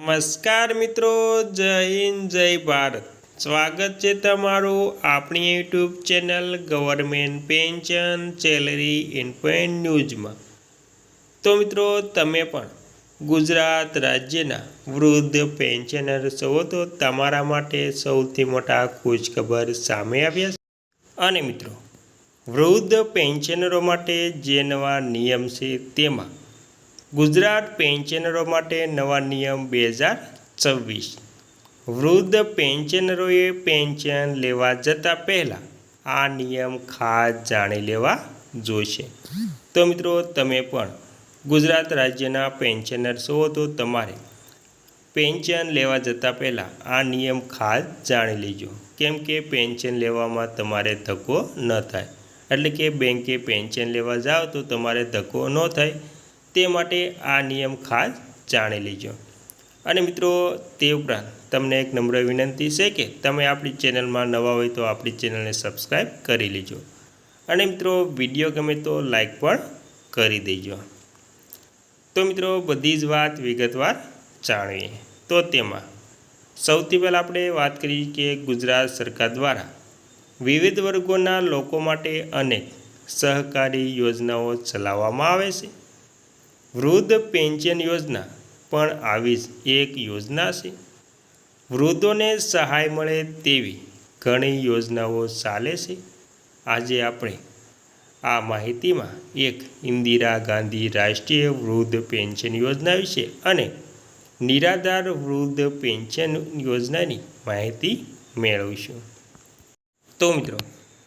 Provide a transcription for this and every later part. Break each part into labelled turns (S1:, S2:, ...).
S1: નમસ્કાર મિત્રો, જય હિન્દ, જય ભારત। સ્વાગત છે તમારું આપણી YouTube channel government pension salary info ન્યૂઝમાં। તો મિત્રો, તમે પણ ગુજરાત રાજ્યના વૃદ્ધ પેન્શનર છો તો તમારા માટે સૌથી મોટા ખુશખબર સામે આવ્યા છે। અને મિત્રો, વૃદ્ધ પેન્શનરો માટે જે નવા નિયમ છે તેમાં ગુજરાત પેન્શનરો માટે નવા નિયમ 2026। વૃદ્ધ પેન્શનરોએ પેન્શન લેવા જતાં પહેલાં આ નિયમ ખાસ જાણી લેવા જોઈશે। તો મિત્રો, તમે પણ ગુજરાત રાજ્યના પેન્શનર છો તો તમારે પેન્શન લેવા જતાં પહેલાં આ નિયમ ખાસ જાણી લેજો, કેમ કે પેન્શન લેવામાં તમારે ધક્કો ન થાય, એટલે કે બેંકે પેન્શન લેવા જાઓ તો તમારે ધક્કો ન થાય તે માટે આ નિયમ ખાસ જાણી લેજો। અને મિત્રો, તે ઉપરાંત તમને એક નમ્ર વિનંતી છે કે તમે આપણી ચેનલમાં નવા હોય તો આપણી ચેનલને સબસ્ક્રાઈબ કરી લેજો, અને મિત્રો વિડીયો ગમે તો લાઈક પણ કરી દેજો। તો મિત્રો, બધી જ વાત વિગતવાર જાણીએ તો તેમાં સૌથી પહેલાં આપણે વાત કરીએ કે ગુજરાત સરકાર દ્વારા વિવિધ વર્ગોના લોકો માટે અનેક સહકારી યોજનાઓ ચલાવવામાં આવે છે। વૃદ્ધ પેન્શન યોજના પણ આવી જ એક યોજના છે। વૃદ્ધોને સહાય મળે તેવી ઘણી યોજનાઓ ચાલે છે। આજે આપણે આ માહિતીમાં એક ઇન્દિરા ગાંધી રાષ્ટ્રીય વૃદ્ધ પેન્શન યોજના વિશે અને નિરાધાર વૃદ્ધ પેન્શન યોજનાની માહિતી મેળવીશું। તો મિત્રો,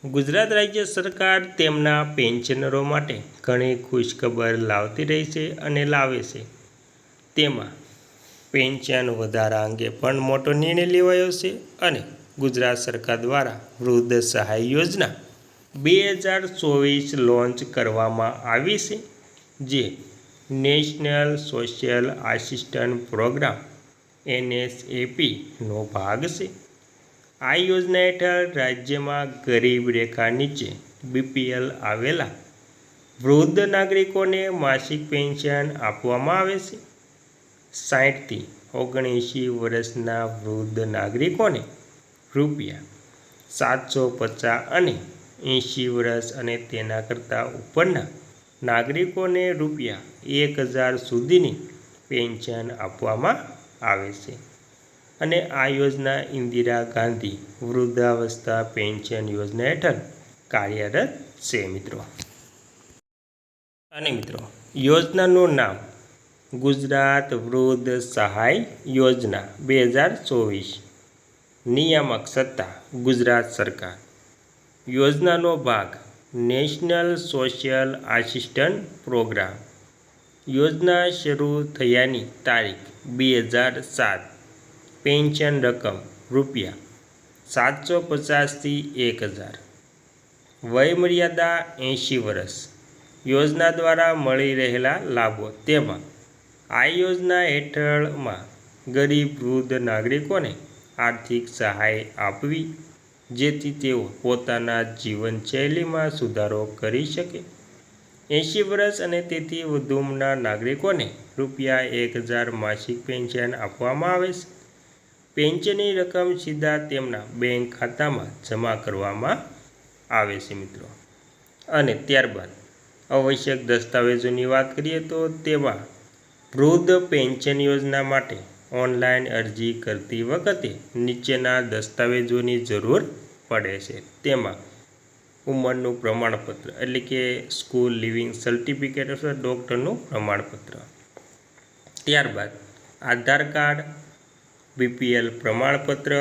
S1: ગુજરાત રાજ્ય સરકાર તેમના પેન્શનરો માટે ઘણી ખુશખબર લાવતી રહી છે અને લાવે છે। તેમાં પેન્શન વધારા અંગે પણ મોટો નિર્ણય લેવાયો છે અને ગુજરાત સરકાર દ્વારા વૃદ્ધ સહાય યોજના 2024 લોન્ચ કરવામાં આવી છે, જે નેશનલ સોશિયલ આસિસ્ટન્ટ પ્રોગ્રામ NSAPનો ભાગ છે। આ યોજના હેઠળ રાજ્યમાં ગરીબ રેખા નીચે BPL આવેલા વૃદ્ધ નાગરિકોને માસિક પેન્શન આપવામાં આવે છે। 60 થી 79 વર્ષના વૃદ્ધ નાગરિકોને ₹750 અને 80 વર્ષ અને તેના કરતાં ઉપરના નાગરિકોને ₹1000 સુધીની પેન્શન આપવામાં આવે છે। અને આ યોજના ઇન્દિરા ગાંધી વૃદ્ધાવસ્થા પેન્શન યોજના હેઠળ કાર્યરત છે મિત્રો। અને મિત્રો, યોજનાનું નામ ગુજરાત વૃદ્ધ સહાય યોજના 2024। નિયામક સત્તા ગુજરાત સરકાર। યોજનાનો ભાગ નેશનલ સોશિયલ આસિસ્ટન્ટ પ્રોગ્રામ। યોજના શરૂ થયાની તારીખ 2007। પેન્શન રકમ ₹750 થી 1000। વયમર્યાદા 80 વર્ષ। યોજના દ્વારા મળી રહેલા લાભો તેમાં આ યોજના હેઠળમાં ગરીબ વૃદ્ધ નાગરિકોને આર્થિક સહાય આપવી, જેથી તેઓ પોતાના જીવનશૈલીમાં સુધારો કરી શકે। 80 વર્ષ અને તેથી વધુના નાગરિકોને ₹1000 માસિક પેન્શન આપવામાં આવે છે। પેન્શનની રકમ સીધા તેમના બેંક ખાતામાં જમા કરવામાં આવે છે મિત્રો। અને ત્યારબાદ આવશ્યક દસ્તાવેજોની વાત કરીએ તો તેમાં વૃદ્ધ પેન્શન યોજના માટે ઓનલાઈન અરજી કરતી વખતે નીચેના દસ્તાવેજોની જરૂર પડે છે। તેમાં ઉંમરનું પ્રમાણપત્ર, એટલે કે સ્કૂલ લિવિંગ સર્ટિફિકેટ અથવા ડૉક્ટરનું પ્રમાણપત્ર, ત્યારબાદ આધાર કાર્ડ, BPL પ્રમાણપત્ર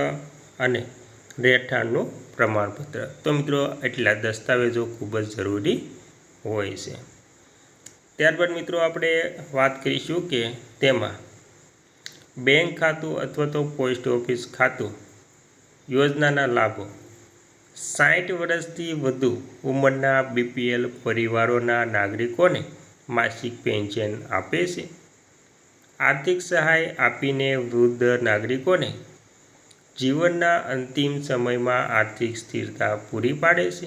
S1: અને રહેઠાણનું પ્રમાણપત્ર। તો મિત્રો, એટલા દસ્તાવેજો ખૂબ જ જરૂરી હોય છે। ત્યારબાદ મિત્રો, આપણે વાત કરીશું કે તેમાં બેંક ખાતું અથવા તો પોસ્ટ ઓફિસ ખાતું યોજનાના લાભો 60 વર્ષથી વધુ ઉંમરના BPL પરિવારોના નાગરિકોને માસિક પેન્શન આપે છે। આર્થિક સહાય આપીને વૃદ્ધ નાગરિકોને જીવનના અંતિમ સમયમાં આર્થિક સ્થિરતા પૂરી પાડે છે।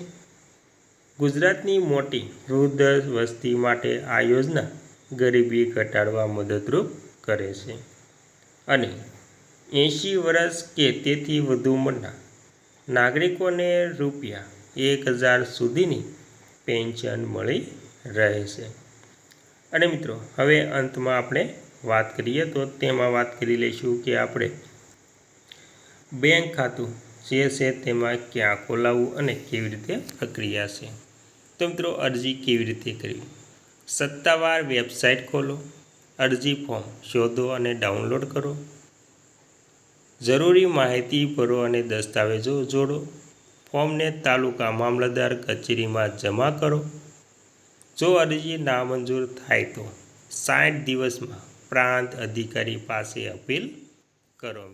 S1: ગુજરાતની મોટી વૃદ્ધ વસ્તી માટે આ યોજના ગરીબી ઘટાડવા મદદરૂપ કરે છે। અને 80 વર્ષ કે તેથી વધુ ઉંમરના નાગરિકોને ₹1000 સુધીની પેન્શન મળી રહેશે। અને મિત્રો હવે અંતમાં આપણે વાત કરીએ તો તેમાં વાત કરી લઈશું કે આપણે બેંક ખાતું જે છે તેમાં ક્યાં ખોલાવવું અને કેવી રીતે પ્રક્રિયા છે। તો મિત્રો અરજી કેવી રીતે કરવી? સત્તાવાર વેબસાઇટ ખોલો, અરજી ફોર્મ શોધો અને ડાઉનલોડ કરો, જરૂરી માહિતી ભરો અને દસ્તાવેજો જોડો, ફોર્મને તાલુકા મામલતદાર કચેરીમાં જમા કરો। જો અરજી નામંજૂર થાય તો 60 દિવસમાં પ્રાંત અધિકારી પાસે અપીલ કરો।